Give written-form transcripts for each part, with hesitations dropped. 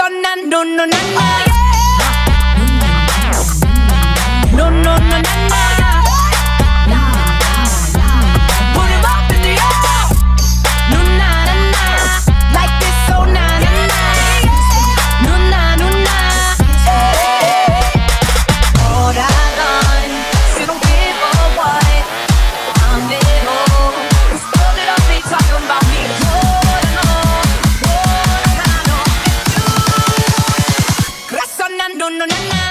그래서 난 no no na na no no no na na Put it up in the air no na na na like this so na na na no na no na All I done you don't give a what I'm in all it's all that I'll be talking about me What I know 그래서 난 no no na na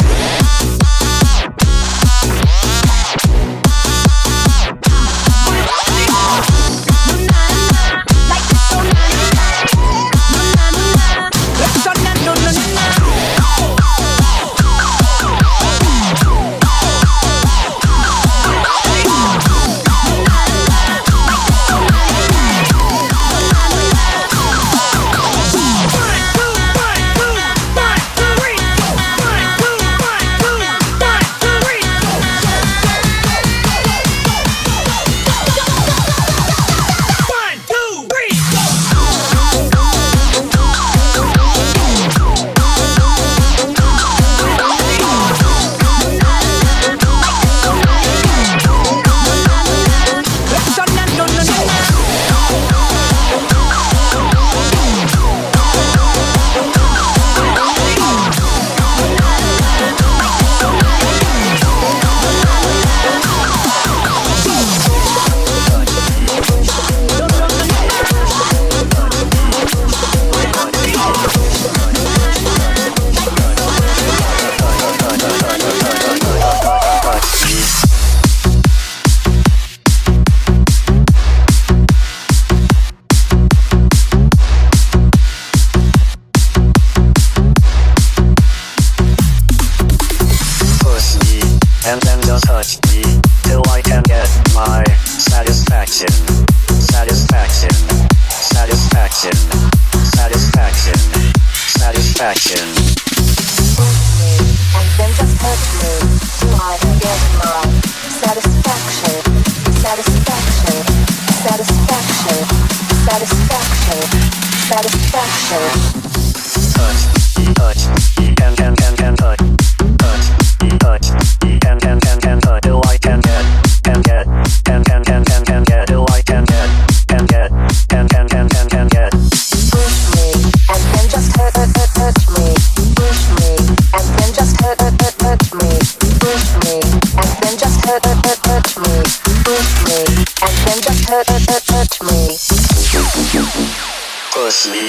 And then just touch me till I can get my satisfaction, satisfaction, satisfaction, satisfaction, satisfaction. And then just touch me till I can get my satisfaction, satisfaction, satisfaction, satisfaction, satisfaction. Touch, can touch, touch, can touch till I can get, till I can get, Push me and then just touch me. Push me and then just touch me. Push me and then just touch me. Push me and then just touch me. Push me.